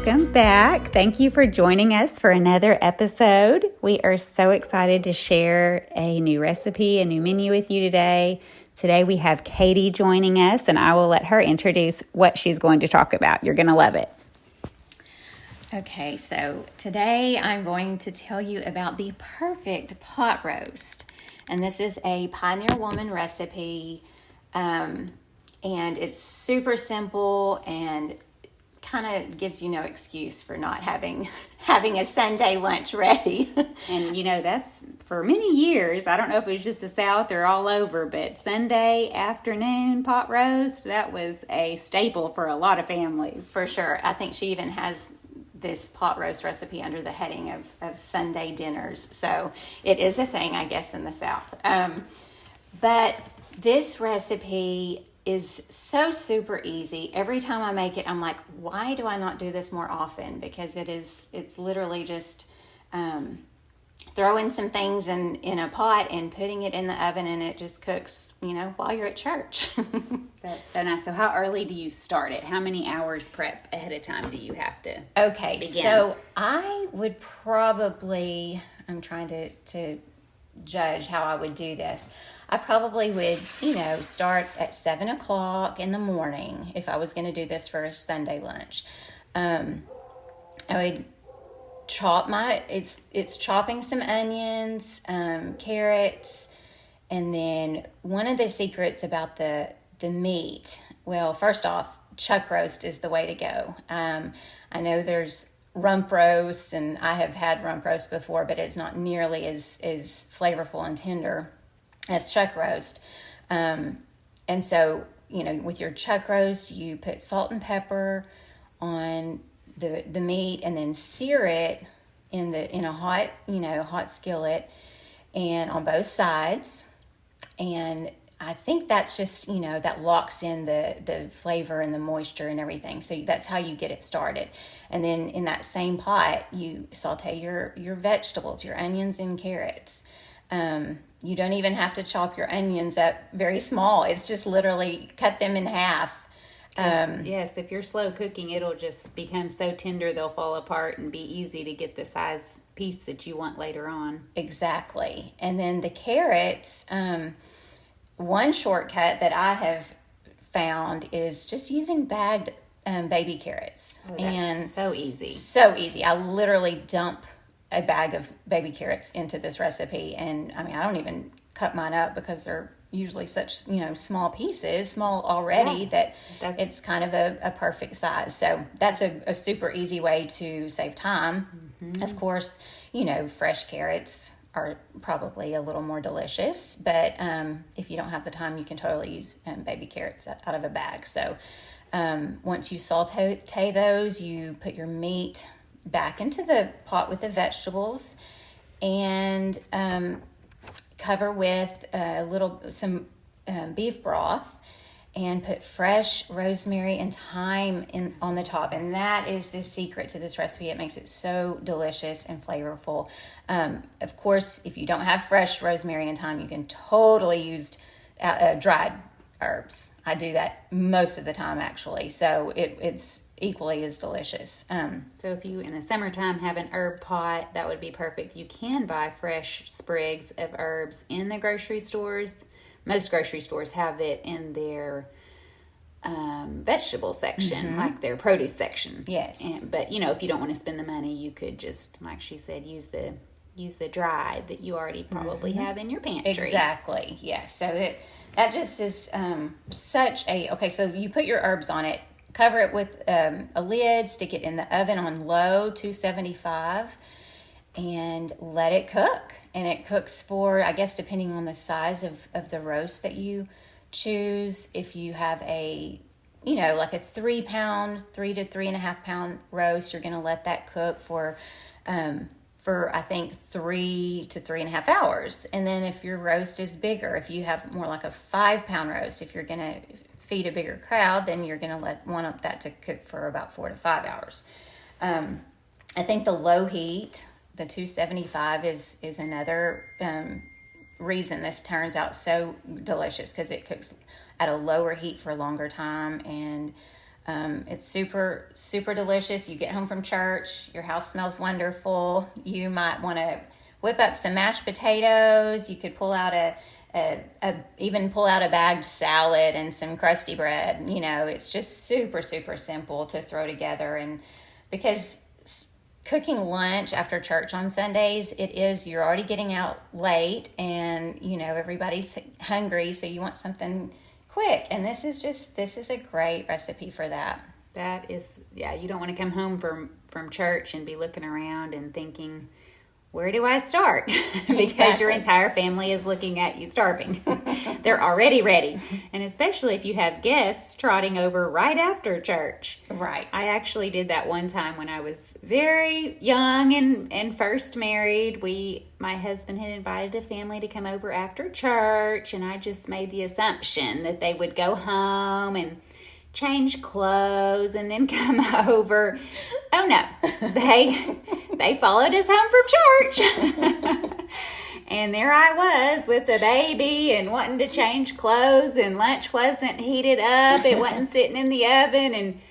welcome back. Thank you for joining us for another episode. We are so excited to share a new recipe, a new menu with you today. Today we have Katy joining us, and I will let her introduce what she's going to talk about. You're going to love it. Okay, so today I'm going to tell you about the perfect pot roast. And this is a Pioneer Woman recipe, and it's super simple and kind of gives you no excuse for not having a Sunday lunch ready. And that's for many years. I don't know if it was just the South or all over, but Sunday afternoon pot roast, that was a staple for a lot of families. For sure. I think she even has this pot roast recipe under the heading of Sunday dinners. So it is a thing, I guess, in the South. But this recipe is so super easy. Every time I make it, I'm like, why do I not do this more often? Because it's literally just throwing some things in a pot and putting it in the oven, and it just cooks, while you're at church. That's so nice. So how early do you start it? How many hours prep ahead of time do you have to Okay, begin? So I would probably, I'm trying to judge how I would do this. I probably would, start at 7 o'clock in the morning if I was going to do this for a Sunday lunch. I would chop it's chopping some onions, carrots, and then one of the secrets about the meat, well, first off, chuck roast is the way to go. I know there's rump roast, and I have had rump roast before, but it's not nearly as flavorful and tender as chuck roast. And so, with your chuck roast, you put salt and pepper on the meat and then sear it in a hot skillet and on both sides. And I think that's just, that locks in the flavor and the moisture and everything. So that's how you get it started. And then in that same pot, you saute your vegetables, your onions and carrots. You don't even have to chop your onions up very small. It's just literally cut them in half. Yes, if you're slow cooking, it'll just become so tender they'll fall apart and be easy to get the size piece that you want later on. Exactly. And then the carrots, one shortcut that I have found is just using bagged baby carrots. Oh, that's so easy. So easy. I literally dump a bag of baby carrots into this recipe, and I don't even cut mine up because they're usually such small pieces, small already, that it's kind of a perfect size. So that's a super easy way to save time. Mm-hmm. Of course, fresh carrots are probably a little more delicious, but if you don't have the time, you can totally use baby carrots out of a bag. So once you saute those, you put your meat back into the pot with the vegetables and cover with some beef broth and put fresh rosemary and thyme on the top. And that is the secret to this recipe. It makes it so delicious and flavorful. Of course, if you don't have fresh rosemary and thyme, you can totally use dried herbs. I do that most of the time, actually. So it's equally as delicious. So if you, in the summertime, have an herb pot, that would be perfect. You can buy fresh sprigs of herbs in the grocery stores. Most grocery stores have it in their vegetable section, like their produce section. Yes. But, if you don't want to spend the money, you could just, like she said, use the dried that you already probably have in your pantry. Exactly, yes. So that just is okay, so you put your herbs on it, cover it with a lid, stick it in the oven on low, 275, and let it cook. And it cooks for, I guess, depending on the size of the roast that you choose. If you have like a 3 to 3.5 pound roast, you're going to let that cook for I think 3 to 3.5 hours. And then if your roast is bigger, if you have more like a 5 pound roast, if you're going to feed a bigger crowd, then you're going to want that to cook for about 4 to 5 hours. I think the low heat, the 275, is another reason this turns out so delicious, because it cooks at a lower heat for a longer time, and It's super, super delicious. You get home from church, your house smells wonderful. You might want to whip up some mashed potatoes. You could pull out even pull out a bagged salad and some crusty bread. It's just super, super simple to throw together. And because cooking lunch after church on Sundays, you're already getting out late, and everybody's hungry, so you want something quick. And this is a great recipe for that. That is, yeah, you don't want to come home from church and be looking around and thinking, where do I start? Because your entire family is looking at you starving. They're already ready. And especially if you have guests trotting over right after church. Right. I actually did that one time when I was very young and first married. My husband had invited a family to come over after church, and I just made the assumption that they would go home and change clothes and then come over. Oh no, they followed us home from church. And there I was with the baby and wanting to change clothes, and lunch wasn't heated up. It wasn't sitting in the oven,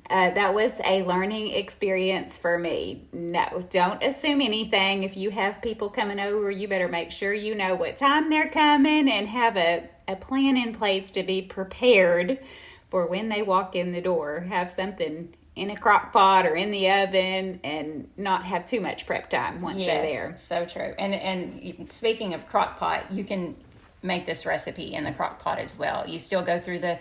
and that was a learning experience for me. No, don't assume anything. If you have people coming over, you better make sure you know what time they're coming and have a plan in place to be prepared for when they walk in the door. Have something in a crock pot or in the oven, and not have too much prep time once they're there. So true. And speaking of crock pot, you can make this recipe in the crock pot as well. You still go through the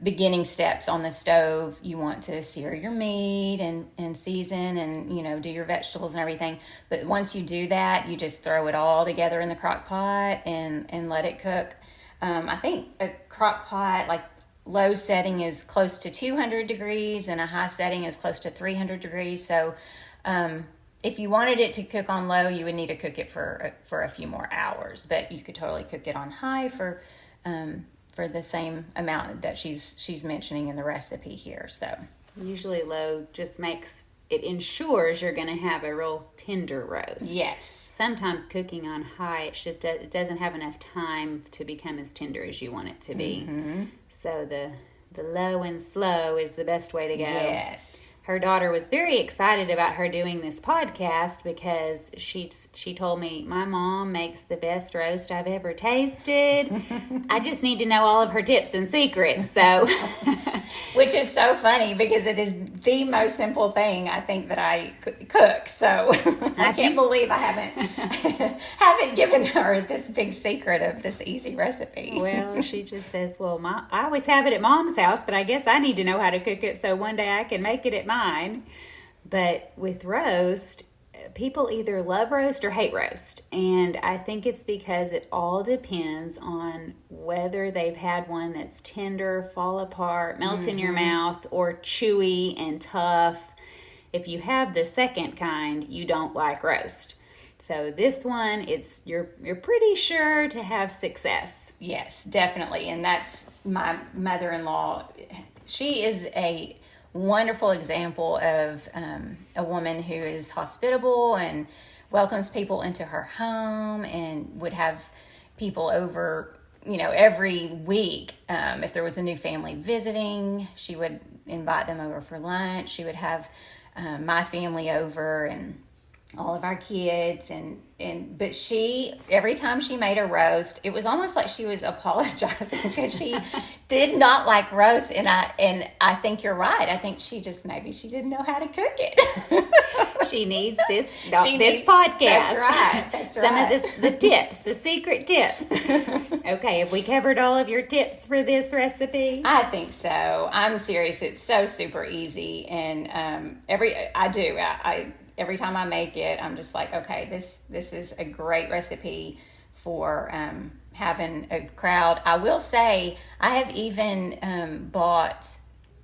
beginning steps on the stove. You want to sear your meat and season and, do your vegetables and everything. But once you do that, you just throw it all together in the crock pot and let it cook. I think a crock pot, like, low setting is close to 200 degrees and a high setting is close to 300 degrees. So if you wanted it to cook on low, you would need to cook it for a few more hours. But you could totally cook it on high for the same amount that she's mentioning in the recipe here. So usually low just ensures you're going to have a real tender roast. Yes. Sometimes cooking on high, it doesn't have enough time to become as tender as you want it to be. Mm-hmm. So the low and slow is the best way to go. Yes. Her daughter was very excited about her doing this podcast because she told me, my mom makes the best roast I've ever tasted. I just need to know all of her tips and secrets. So, which is so funny because it is the most simple thing I think that I cook. So I can't believe I haven't given her this big secret of this easy recipe. Well, she just says, well, I always have it at Mom's house, but I guess I need to know how to cook it so one day I can make it at mine. But with roast, people either love roast or hate roast. And I think it's because it all depends on whether they've had one that's tender, fall apart, melt in your mouth, or chewy and tough. If you have the second kind, you don't like roast. So this one, you're pretty sure to have success. Yes, definitely. And that's my mother-in-law. She is a wonderful example of a woman who is hospitable and welcomes people into her home and would have people over, every week. If there was a new family visiting, she would invite them over for lunch. She would have my family over and all of our kids but every time she made a roast, it was almost like she was apologizing because she did not like roast, and I think you're right. I think maybe she didn't know how to cook it. She needs this podcast. That's right. Some of the secret tips. Okay, have we covered all of your tips for this recipe? I think so. I'm serious. It's so super easy, and every time I make it, I'm just like, okay, this is a great recipe for having a crowd. I will say, I have even bought,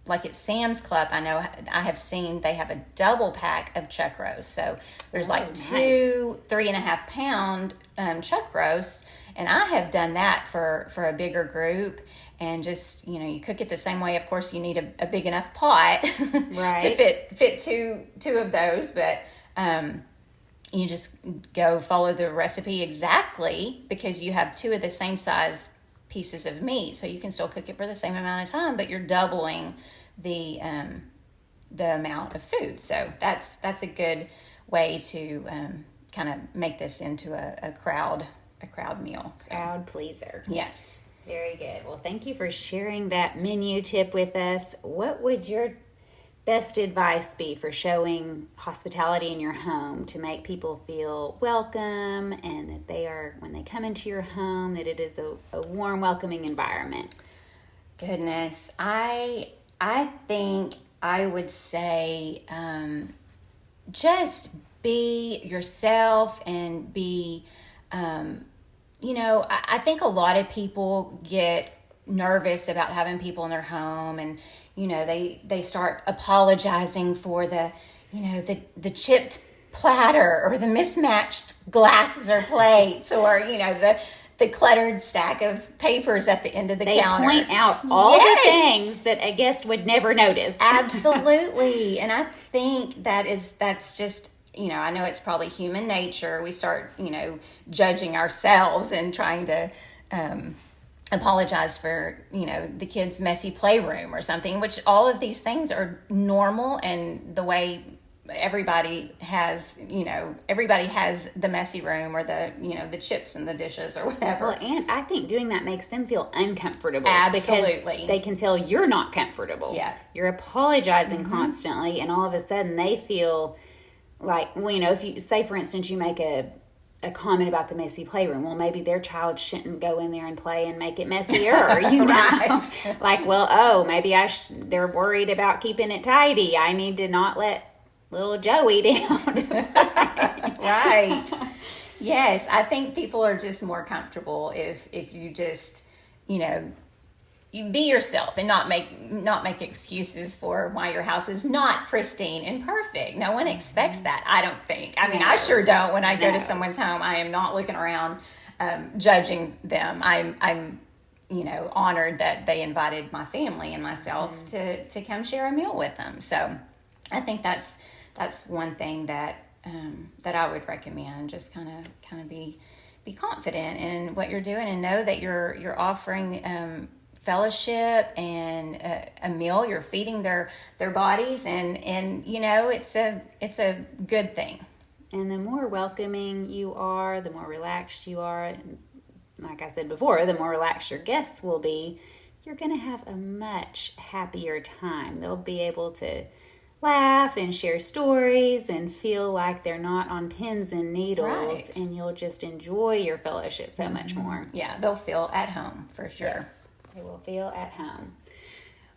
like at Sam's Club, I have seen they have a double pack of chuck roast. So there's two 3.5 pound chuck roasts, and I have done that for a bigger group. And just, you cook it the same way. Of course, you need a big enough pot right. to fit two of those. But you just go follow the recipe exactly because you have two of the same size pieces of meat. So you can still cook it for the same amount of time, but you're doubling the amount of food. So that's a good way to kind of make this into a crowd meal. So. Crowd pleaser. Yes. Very good. Well, thank you for sharing that menu tip with us. What would your best advice be for showing hospitality in your home to make people feel welcome and that they are, when they come into your home, that it is a warm, welcoming environment? Goodness, I think I would say just be yourself and be, I think a lot of people get nervous about having people in their home, and they start apologizing for the chipped platter or the mismatched glasses or plates, or the cluttered stack of papers at the end of the counter. They point out all the things that a guest would never notice. Absolutely. And I think that's just, I know it's probably human nature. We start, judging ourselves and trying to apologize for, the kids' messy playroom or something, which all of these things are normal, and the way everybody has the messy room, or the chips in the dishes or whatever. Well, and I think doing that makes them feel uncomfortable. Absolutely. Because they can tell you're not comfortable. Yeah. You're apologizing constantly, and all of a sudden they feel like, if you say, for instance, you make a comment about the messy playroom, well, maybe their child shouldn't go in there and play and make it messier, Right. Like, well, maybe they're worried about keeping it tidy. I need to not let little Joey down. Right. Yes, I think people are just more comfortable if you just, you be yourself and not make excuses for why your house is not pristine and perfect. No one expects that, I don't think. I mean, I sure don't. When I go to someone's home, I am not looking around judging them. I'm honored that they invited my family and myself to come share a meal with them. So I think that's one thing that I would recommend. Just kind of be confident in what you're doing, and know that you're offering fellowship and a meal. You're feeding their bodies, and it's a good thing. And the more welcoming you are, the more relaxed you are, and like I said before, the more relaxed your guests will be, you're going to have a much happier time. They'll be able to laugh and share stories and feel like they're not on pins and needles, right. And you'll just enjoy your fellowship so much more. Yeah, they'll feel at home for sure. Yes, they will feel at home.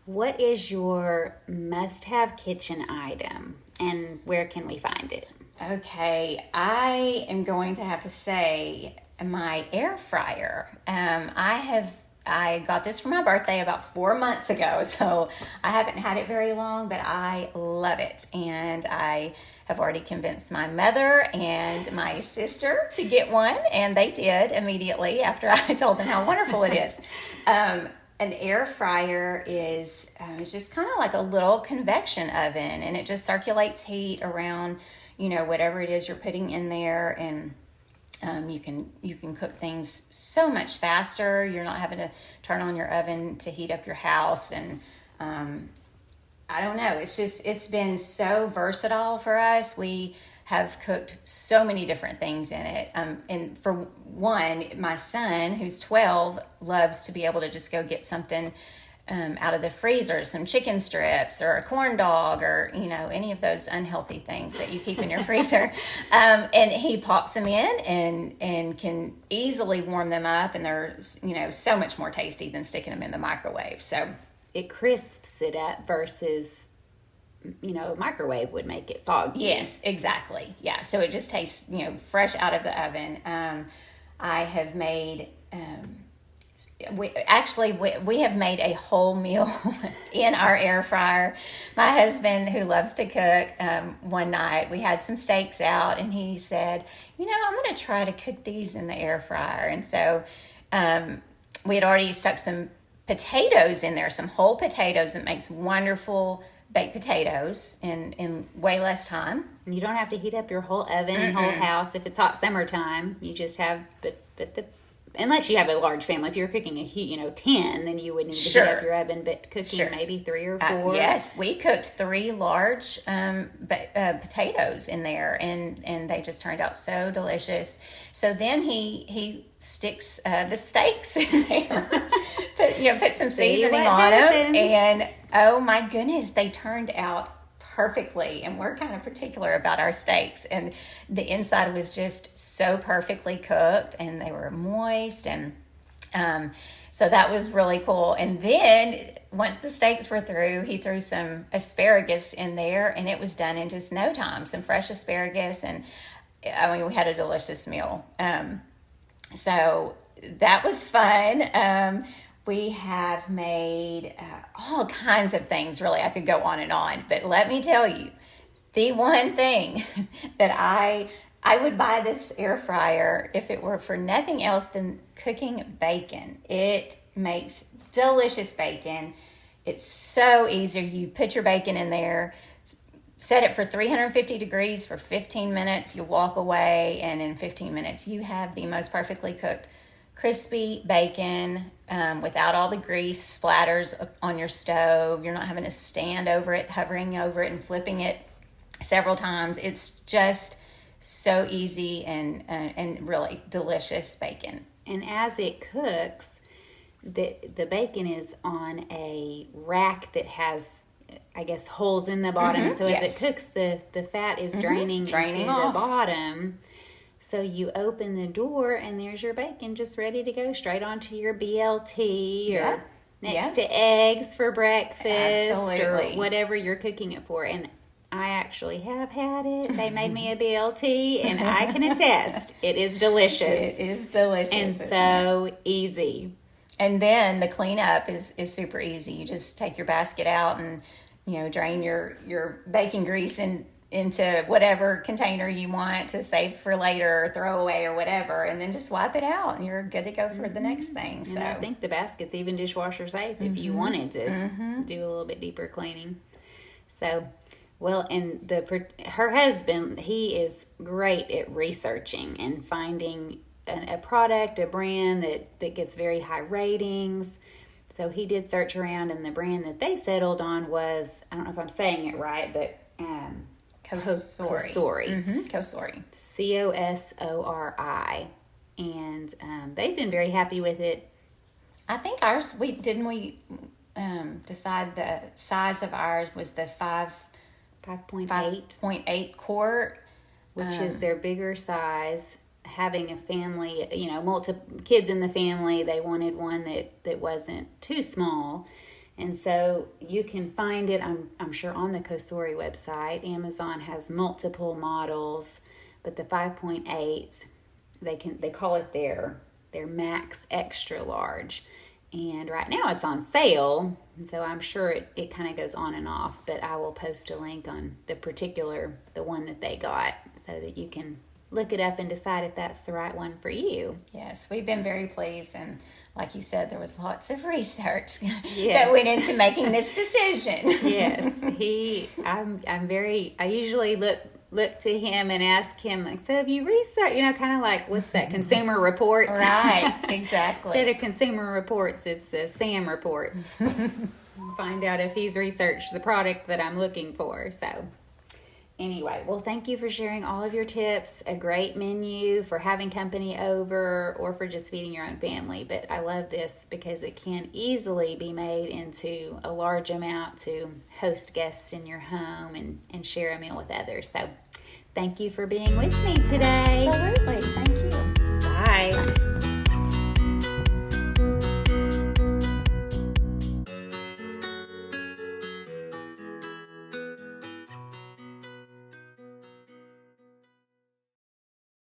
What is your must-have kitchen item, and where can we find it? Okay, I am going to have to say my air fryer. I got this for my birthday about 4 months ago, so I haven't had it very long, but I love it. And I have already convinced my mother and my sister to get one, and they did immediately after I told them how wonderful it is. An air fryer is just kind of like a little convection oven, and it just circulates heat around, whatever it is you're putting in there, and you can cook things so much faster. You're not having to turn on your oven to heat up your house, and I don't know. It's been so versatile for us. We have cooked so many different things in it. And for one, my son, who's 12, loves to be able to just go get something out of the freezer, some chicken strips or a corn dog, or any of those unhealthy things that you keep in your freezer, and he pops them in and can easily warm them up, and they're so much more tasty than sticking them in the microwave. So it crisps it up versus a microwave would make it soggy. Yes, exactly. Yeah, so it just tastes fresh out of the oven. I have made we have made a whole meal in our air fryer. My husband, who loves to cook, one night we had some steaks out, and he said, I'm going to try to cook these in the air fryer. And so we had already stuck some potatoes in there, some whole potatoes, that makes wonderful baked potatoes in way less time. And you don't have to heat up your whole oven and whole house if it's hot summertime. You just have put the unless you have a large family. If you're cooking 10, then you would need to Sure. heat up your oven. But cooking maybe 3 or 4. Yes, we cooked 3 large potatoes in there, and they just turned out so delicious. So then he sticks the steaks in there, put some seasoning on them, and oh my goodness, they turned out perfectly. And we're kind of particular about our steaks, and the inside was just so perfectly cooked, and they were moist, and so that was really cool. And then once the steaks were through, he threw some asparagus in there, and it was done in just no time. Some fresh asparagus, and I mean, we had a delicious meal. So that was fun. We have made all kinds of things, really. I could go on, but let me tell you, the one thing that I would buy this air fryer if it were for nothing else than cooking bacon. It makes delicious bacon. It's so easy. You put your bacon in there, set it for 350 degrees for 15 minutes. You walk away, and in 15 minutes, you have the most perfectly cooked, crispy bacon without all the grease splatters on your stove. You're not having to stand over it, hovering over it, and flipping it several times. It's just so easy and really delicious bacon. And as it cooks, the bacon is on a rack that has, I guess, holes in the bottom. So as it cooks, the fat is draining into off the bottom. So you open the door, and there's your bacon just ready to go straight onto your BLT or next to eggs for breakfast or whatever you're cooking it for. And I actually have had it. They made me a BLT, and I can attest it is delicious. It is delicious. And so easy. And then the cleanup is super easy. You just take your basket out and, drain your bacon grease into whatever container you want to save for later or throw away or whatever, and then just wipe it out, and you're good to go for the next thing. So and I think the basket's even dishwasher safe if you wanted to do a little bit deeper cleaning. So, well, and her husband, he is great at researching and finding a product, a brand that gets very high ratings. So he did search around, and the brand that they settled on was, I don't know if I'm saying it right, but Kosori. Kosori. Cosori. And they've been very happy with it. I think ours, we decide the size of ours was the 5.8 quart, which is their bigger size. Having a family, multiple kids in the family, they wanted one that wasn't too small. And so you can find it, I'm sure, on the Kosori website. Amazon has multiple models, but the 5.8, they call it their max extra large. And right now it's on sale, and so I'm sure it kind of goes on and off, but I will post a link on the one that they got so that you can look it up and decide if that's the right one for you. Yes, we've been very pleased, and like you said, there was lots of research that went into making this decision. Yes, I usually look to him and ask him, like, so have you researched, kind of like, what's that, Consumer Reports? Right, exactly. Instead of Consumer Reports, it's Sam Reports. Find out if he's researched the product that I'm looking for. So anyway, well, thank you for sharing all of your tips. A great menu for having company over or for just feeding your own family. But I love this because it can easily be made into a large amount to host guests in your home and share a meal with others. So thank you for being with me today. Absolutely. Thank you. Bye.